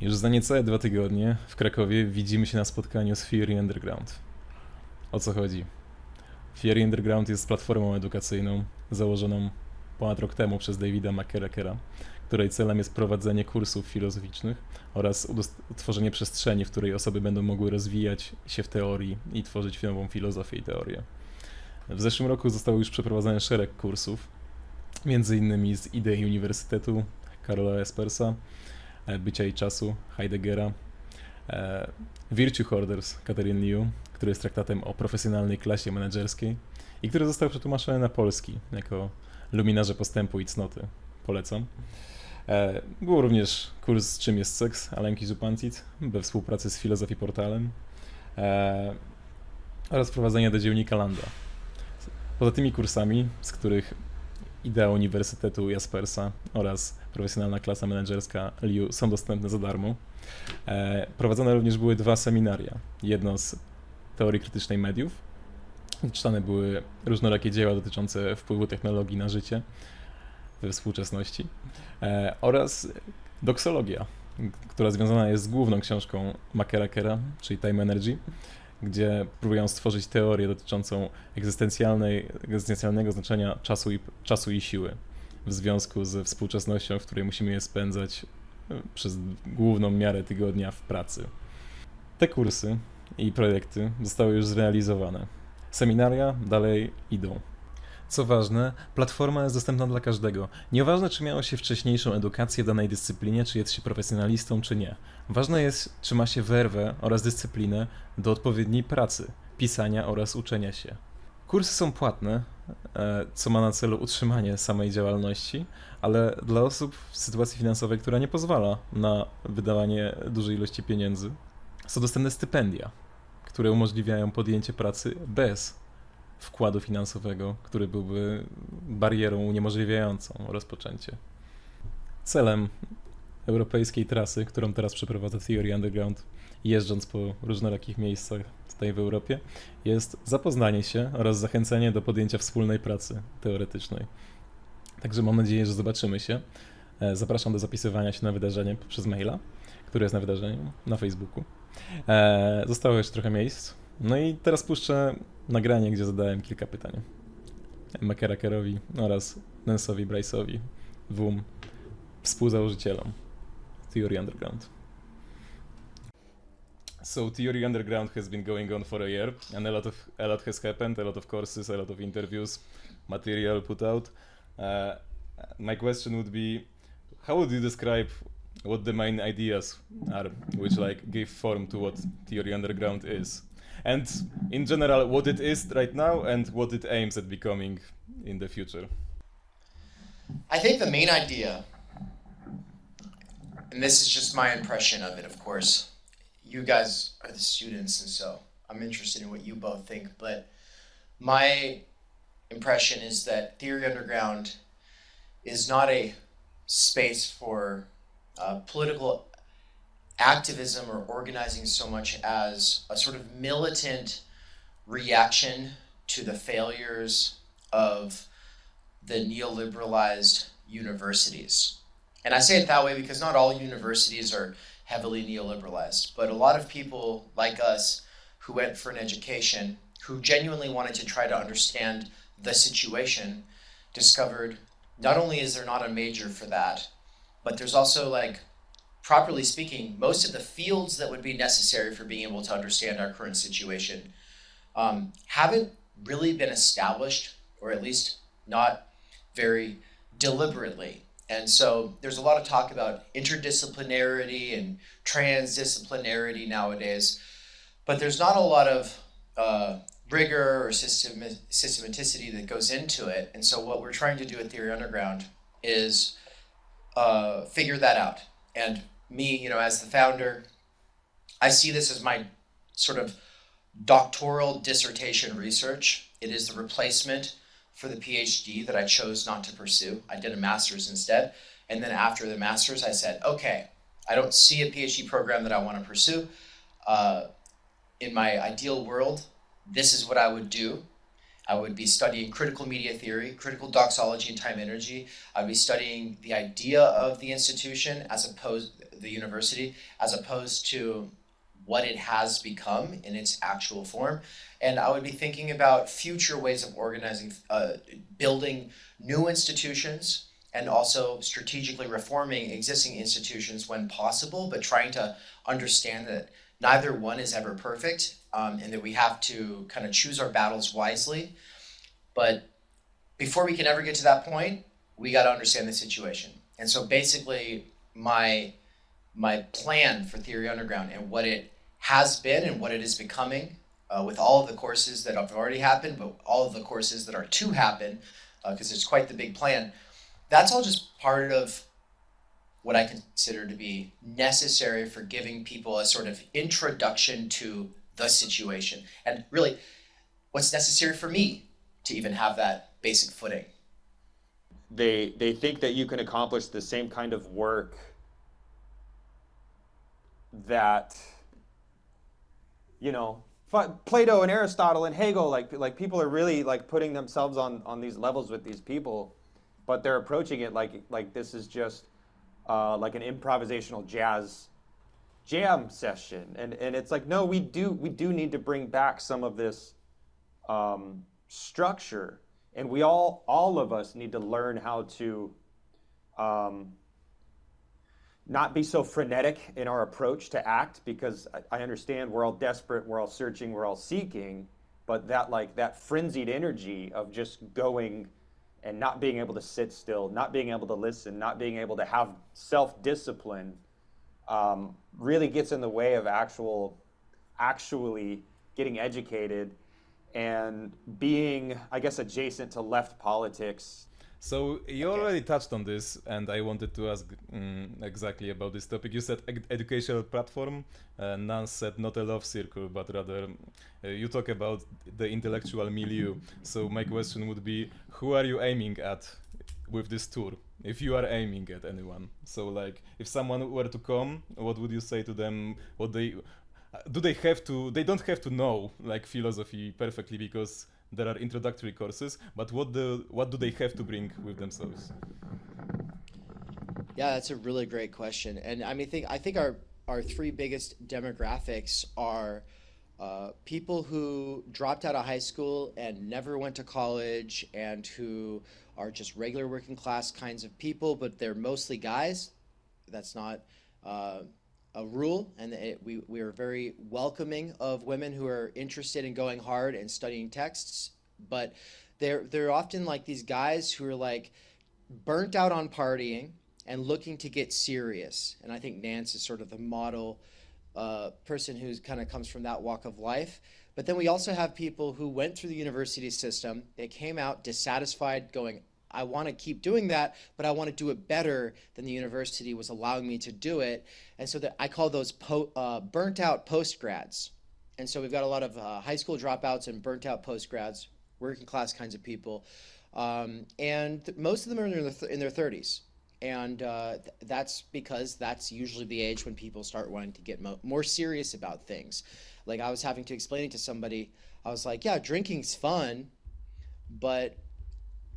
Już za niecałe 2 tygodnie w Krakowie widzimy się na spotkaniu z Theory Underground. O co chodzi? Theory Underground jest platformą edukacyjną założoną ponad rok temu przez Davida McKerakera, której celem jest prowadzenie kursów filozoficznych oraz utworzenie przestrzeni, w której osoby będą mogły rozwijać się w teorii i tworzyć nową filozofię i teorię. W zeszłym roku zostało już przeprowadzone szereg kursów, między innymi z idei Uniwersytetu Karola Espersa, Bycia i Czasu Heideggera, Virtue Hoarders Catherine Liu, który jest traktatem o profesjonalnej klasie menedżerskiej i który został przetłumaczony na polski jako Luminarze Postępu i Cnoty. Polecam. Był również kurs Czym jest seks Alenki Zupancit we współpracy z Filozofii Portalem oraz wprowadzenie do dziennika Landa. Poza tymi kursami, z których idea Uniwersytetu Jaspersa oraz profesjonalna klasa menedżerska Liu są dostępne za darmo. Prowadzone również były 2 seminaria. Jedno z teorii krytycznej mediów. Czytane były różnorakie dzieła dotyczące wpływu technologii na życie we współczesności oraz doksologia, która związana jest z główną książką McKerakera, czyli Time Energy, gdzie próbują stworzyć teorię dotyczącą egzystencjalnego znaczenia czasu i siły w związku ze współczesnością, w której musimy je spędzać przez główną miarę tygodnia w pracy. Te kursy i projekty zostały już zrealizowane. Seminaria dalej idą. Co ważne, platforma jest dostępna dla każdego. Nieważne, czy miało się wcześniejszą edukację w danej dyscyplinie, czy jest się profesjonalistą, czy nie. Ważne jest, czy ma się werwę oraz dyscyplinę do odpowiedniej pracy, pisania oraz uczenia się. Kursy są płatne, co ma na celu utrzymanie samej działalności, ale dla osób w sytuacji finansowej, która nie pozwala na wydawanie dużej ilości pieniędzy, są dostępne stypendia, które umożliwiają podjęcie pracy bez wkładu finansowego, który byłby barierą uniemożliwiającą rozpoczęcie. Celem europejskiej trasy, którą teraz przeprowadza Theory Underground, jeżdżąc po różnorakich miejscach tutaj w Europie, jest zapoznanie się oraz zachęcenie do podjęcia wspólnej pracy teoretycznej. Także mam nadzieję, że zobaczymy się. Zapraszam do zapisywania się na wydarzenie poprzez maila, które jest na wydarzeniu na Facebooku. Zostało jeszcze trochę miejsc. No i teraz puszczę nagranie, gdzie zadałem kilka pytań McKerakerowi oraz Nance'owi Bryce'owi, 2 współzałożycielom Theory Underground. So Theory Underground has been going on for a year, and a lot has happened, a lot of courses, a lot of interviews, material put out. My question would be, how would you describe what the main ideas are, which give form to what Theory Underground is? And in general, what it is right now and what it aims at becoming in the future? I think the main idea, and this is just my impression of it, of course, you guys are the students, and so I'm interested in what you both think, but my impression is that Theory Underground is not a space for political activism or organizing so much as a sort of militant reaction to the failures of the neoliberalized universities. And I say it that way because not all universities are heavily neoliberalized, but a lot of people like us who went for an education, who genuinely wanted to try to understand the situation, discovered not only is there not a major for that, but there's also, properly speaking, most of the fields that would be necessary for being able to understand our current situation haven't really been established, or at least not very deliberately. And so there's a lot of talk about interdisciplinarity and transdisciplinarity nowadays, but there's not a lot of rigor or systematicity that goes into it. And so what we're trying to do at Theory Underground is figure that out. And me, as the founder, I see this as my sort of doctoral dissertation research. It is the replacement for the PhD that I chose not to pursue. I did a master's instead. And then after the master's, I said, okay, I don't see a PhD program that I want to pursue. In my ideal world, this is what I would do. I would be studying critical media theory, critical doxology, and time energy. I'd be studying the idea of the institution the university, as opposed to what it has become in its actual form. And I would be thinking about future ways of organizing, building new institutions, and also strategically reforming existing institutions when possible, but trying to understand that neither one is ever perfect, and that we have to kind of choose our battles wisely. But before we can ever get to that point, we got to understand the situation. And so basically, my plan for Theory Underground and what it has been and what it is becoming, with all of the courses that have already happened, but all of the courses that are to happen, because it's quite the big plan, that's all just part of what I consider to be necessary for giving people a sort of introduction to the situation. And really, what's necessary for me to even have that basic footing. They think that you can accomplish the same kind of work that, you know, Plato and Aristotle and Hegel, like people are really like putting themselves on these levels with these people, but they're approaching it like this is just like an improvisational jam session, and it's like, no, we do need to bring back some of this structure, and we all of us need to learn how to not be so frenetic in our approach to act, because I understand we're all desperate, we're all searching, we're all seeking, but that frenzied energy of just going and not being able to sit still, not being able to listen, not being able to have self-discipline, really gets in the way of actually getting educated and being, I guess, adjacent to left politics. So you already touched on this, and I wanted to ask exactly about this topic. You said educational platform, Nance said not a love circle, but rather you talk about the intellectual milieu. So my question would be, who are you aiming at with this tour, if you are aiming at anyone? So like, if someone were to come, what would you say to them? What they don't have to know like philosophy perfectly, because there are introductory courses, but what do they have to bring with themselves? Yeah, that's a really great question. And I mean, I think our three biggest demographics are people who dropped out of high school and never went to college, and who are just regular working class kinds of people, but they're mostly guys. That's not a rule, and we are very welcoming of women who are interested in going hard and studying texts, but they're often like these guys who are like burnt out on partying and looking to get serious. And I think Nance is sort of the model person who kind of comes from that walk of life. But then we also have people who went through the university system, they came out dissatisfied, going, I want to keep doing that, but I want to do it better than the university was allowing me to do it. And so I call those burnt out postgrads. And so we've got a lot of high school dropouts and burnt out postgrads, working class kinds of people. And most of them are in their 30s. And that's because that's usually the age when people start wanting to get more serious about things. Like I was having to explain it to somebody. I was like, yeah, drinking's fun, but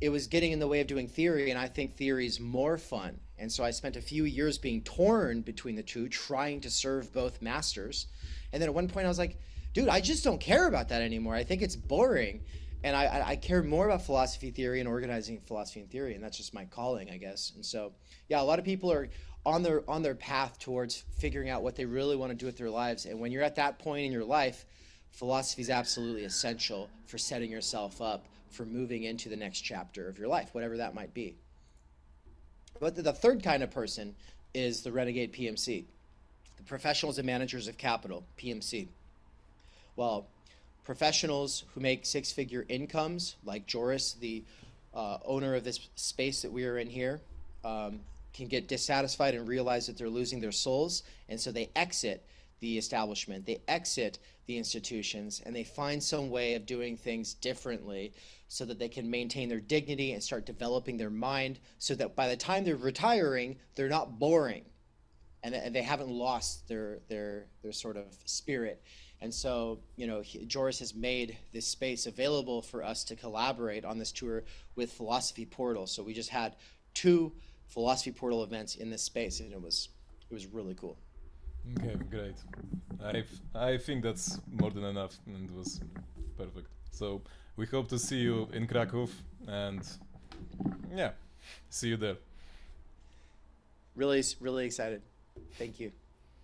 it was getting in the way of doing theory, and I think theory is more fun. And so I spent a few years being torn between the two, trying to serve both masters. And then at one point I was like, dude, I just don't care about that anymore. I think it's boring. And I care more about philosophy theory and organizing philosophy and theory, and that's just my calling, I guess. And so, yeah, a lot of people are on their path towards figuring out what they really want to do with their lives. And when you're at that point in your life, philosophy is absolutely essential for setting yourself up for moving into the next chapter of your life, whatever that might be. But the third kind of person is the renegade PMC, the professionals and managers of capital, PMC. Well, professionals who make six-figure incomes, like Joris, the owner of this space that we are in here, can get dissatisfied and realize that they're losing their souls, and so they exit the establishment, they exit the institutions, and they find some way of doing things differently so that they can maintain their dignity and start developing their mind, so that by the time they're retiring, they're not boring, and they haven't lost their sort of spirit. And so, Joris has made this space available for us to collaborate on this tour with Philosophy Portal. So we just had 2 Philosophy Portal events in this space, and it was really cool. Okay, great. I think that's more than enough, and it was perfect. So we hope to see you in Krakow, and yeah, see you there. Really, really excited. Thank you.